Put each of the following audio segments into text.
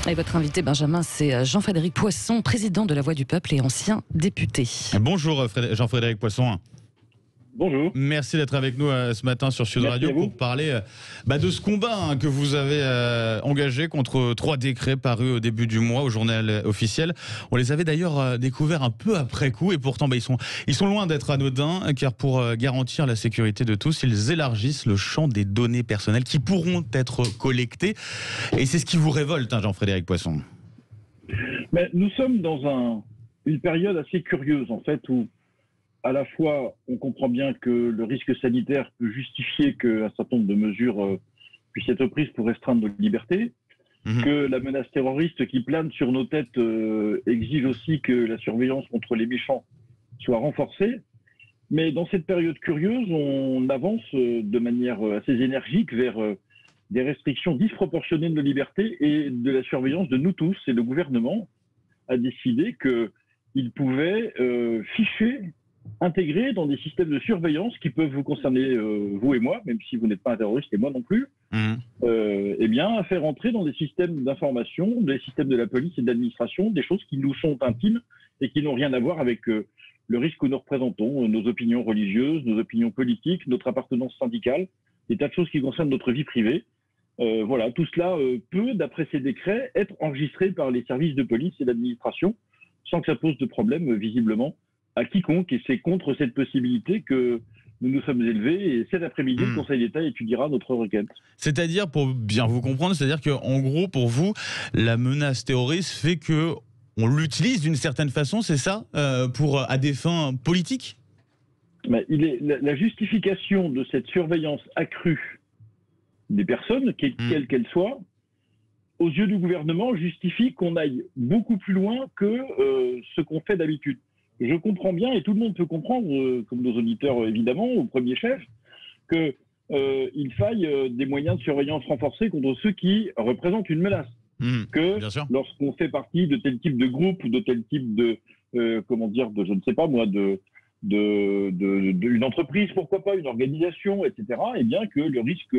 Et votre invité, Benjamin, c'est Jean-Frédéric Poisson, président de La Voix du Peuple et ancien député. Bonjour Jean-Frédéric Poisson. Bonjour. Merci d'être avec nous ce matin sur Sud Radio pour parler de ce combat que vous avez engagé contre 3 décrets parus au début du mois au journal officiel. On les avait d'ailleurs découverts un peu après coup et pourtant ils sont loin d'être anodins, car pour garantir la sécurité de tous, ils élargissent le champ des données personnelles qui pourront être collectées. Et c'est ce qui vous révolte, Jean-Frédéric Poisson. Mais nous sommes dans une période assez curieuse en fait où à la fois, on comprend bien que le risque sanitaire peut justifier qu'un certain nombre de mesures puissent être prises pour restreindre nos libertés, que la menace terroriste qui plane sur nos têtes exige aussi que la surveillance contre les méchants soit renforcée. Mais dans cette période curieuse, on avance de manière assez énergique vers des restrictions disproportionnées de nos libertés et de la surveillance de nous tous. Et le gouvernement a décidé qu'il pouvait ficher, intégrer dans des systèmes de surveillance qui peuvent vous concerner, vous et moi, même si vous n'êtes pas un terroriste et moi non plus, à faire entrer dans des systèmes d'information, des systèmes de la police et de l'administration, des choses qui nous sont intimes et qui n'ont rien à voir avec le risque que nous représentons, nos opinions religieuses, nos opinions politiques, notre appartenance syndicale, des tas de choses qui concernent notre vie privée. Tout cela peut, d'après ces décrets, être enregistré par les services de police et d'administration sans que ça pose de problème, visiblement, à quiconque, et c'est contre cette possibilité que nous nous sommes élevés, et cet après-midi, le Conseil d'État étudiera notre requête. C'est-à-dire, pour bien vous comprendre, c'est-à-dire qu'en gros, pour vous, la menace terroriste fait qu'on l'utilise d'une certaine façon, c'est ça, à des fins politiques ? Mais la justification de cette surveillance accrue des personnes, quelles qu'elles soient, aux yeux du gouvernement, justifie qu'on aille beaucoup plus loin que ce qu'on fait d'habitude. Je comprends bien, et tout le monde peut comprendre, comme nos auditeurs évidemment, au premier chef, qu'il faille des moyens de surveillance renforcés contre ceux qui représentent une menace. Lorsqu'on fait partie de tel type de groupe ou de tel type d'une entreprise, pourquoi pas, une organisation, etc., et bien que le risque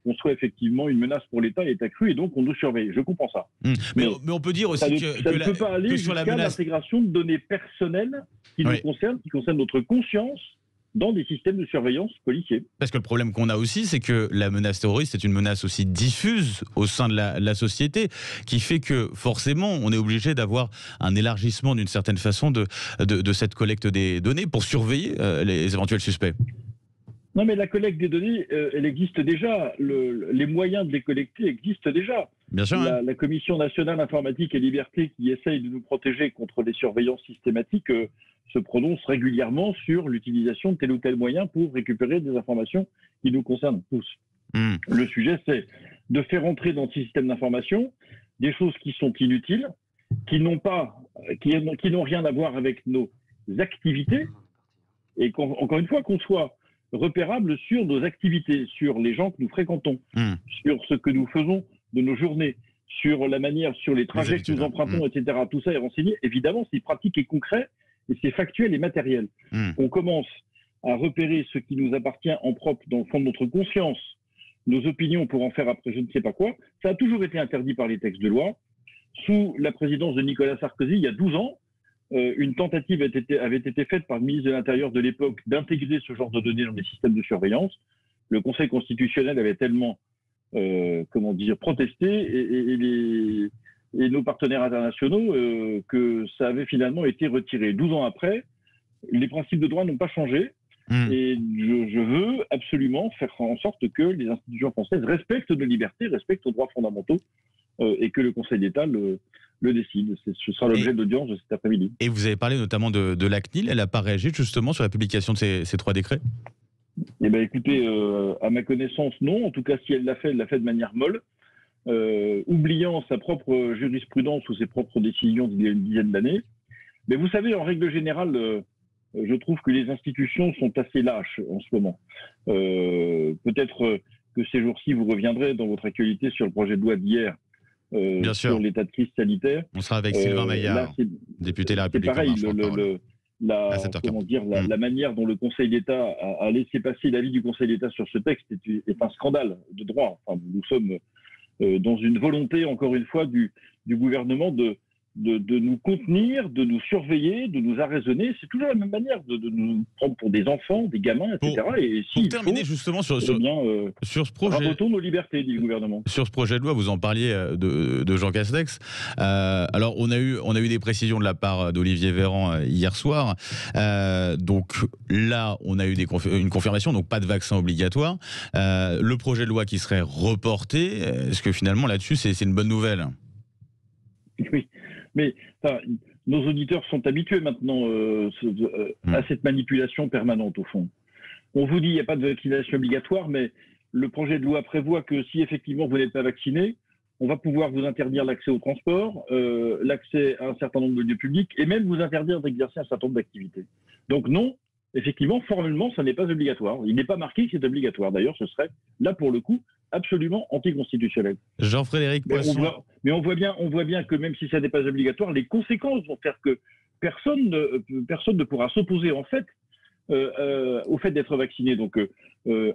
qu'on soit effectivement une menace pour l'État est accru et donc on nous surveille. Je comprends ça. Mais on peut dire aussi ça ne peut pas aller jusqu'à l'intégration de données personnelles qui nous concernent, qui concernent notre conscience dans des systèmes de surveillance policiers. Parce que le problème qu'on a aussi, c'est que la menace terroriste est une menace aussi diffuse au sein de la société, qui fait que forcément on est obligé d'avoir un élargissement d'une certaine façon de cette collecte des données pour surveiller les éventuels suspects. Non, mais la collecte des données, elle existe déjà. Les moyens de les collecter existent déjà. Bien sûr. La Commission nationale informatique et liberté, qui essaye de nous protéger contre les surveillances systématiques, se prononce régulièrement sur l'utilisation de tel ou tel moyen pour récupérer des informations qui nous concernent tous. Le sujet, c'est de faire entrer dans ce système d'information des choses qui sont inutiles, qui n'ont rien à voir avec nos activités, et encore une fois, qu'on soit repérable sur nos activités, sur les gens que nous fréquentons, sur ce que nous faisons de nos journées, sur la manière, sur les trajets que nous empruntons, etc. Tout ça est renseigné. Évidemment, c'est pratique et concret, et c'est factuel et matériel. On commence à repérer ce qui nous appartient en propre dans le fond de notre conscience, nos opinions pour en faire après je ne sais pas quoi. Ça a toujours été interdit par les textes de loi. Sous la présidence de Nicolas Sarkozy, il y a 12 ans, une tentative avait été faite par le ministre de l'Intérieur de l'époque d'intégrer ce genre de données dans les systèmes de surveillance. Le Conseil constitutionnel avait tellement protesté et nos partenaires internationaux que ça avait finalement été retiré. 12 ans après, les principes de droit n'ont pas changé et je veux absolument faire en sorte que les institutions françaises respectent nos libertés, respectent nos droits fondamentaux et que le Conseil d'État le décide. Ce sera l'objet de l'audience de cet après-midi. Et vous avez parlé notamment de la CNIL. Elle n'a pas réagi justement sur la publication de ces 3 décrets ? Eh bien, écoutez, à ma connaissance, non. En tout cas, si elle l'a fait de manière molle, oubliant sa propre jurisprudence ou ses propres décisions d'il y a une dizaine d'années. Mais vous savez, en règle générale, je trouve que les institutions sont assez lâches en ce moment. Peut-être que ces jours-ci, vous reviendrez dans votre actualité sur le projet de loi d'hier, sur l'état de crise sanitaire. On sera avec Sylvain Maillard, député de la République. C'est pareil, la manière dont le Conseil d'État a laissé passer l'avis du Conseil d'État sur ce texte est un scandale de droit. Enfin, nous sommes dans une volonté, encore une fois, du du gouvernement de nous contenir, de nous surveiller, de nous arraisonner. C'est toujours la même manière de nous prendre pour des enfants, des gamins, etc. Et pour terminer justement sur ce projet, rabotons nos libertés, dit le gouvernement. Sur ce projet de loi, vous en parliez de Jean Castex. Alors on a eu des précisions de la part d'Olivier Véran hier soir. Donc là, on a eu une confirmation, donc pas de vaccin obligatoire. Le projet de loi qui serait reporté, est-ce que finalement là-dessus c'est une bonne nouvelle? Oui. Mais nos auditeurs sont habitués maintenant à cette manipulation permanente, au fond. On vous dit qu'il n'y a pas de vaccination obligatoire, mais le projet de loi prévoit que si effectivement vous n'êtes pas vacciné, on va pouvoir vous interdire l'accès au transport, l'accès à un certain nombre de lieux publics, et même vous interdire d'exercer un certain nombre d'activités. Donc non, effectivement, formellement, ça n'est pas obligatoire. Il n'est pas marqué que c'est obligatoire. D'ailleurs, ce serait, là pour le coup, absolument anticonstitutionnel. Jean-Frédéric Poisson. Mais on voit bien que même si ça n'est pas obligatoire, les conséquences vont faire que personne ne pourra s'opposer en fait au fait d'être vacciné. Donc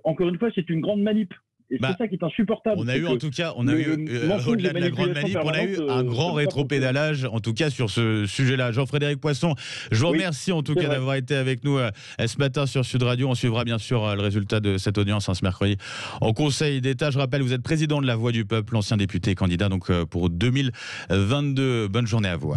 encore une fois, c'est une grande manip. Et c'est ça qui est insupportable. On a eu en tout cas, au-delà de la grande manip, on a eu un grand rétropédalage, en tout cas sur ce sujet-là. Jean-Frédéric Poisson, je vous remercie en tout cas d'avoir été avec nous ce matin sur Sud Radio. On suivra bien sûr le résultat de cette audience ce mercredi en Conseil d'État. Je rappelle, vous êtes président de la Voix du Peuple, ancien député et candidat donc pour 2022. Bonne journée à vous.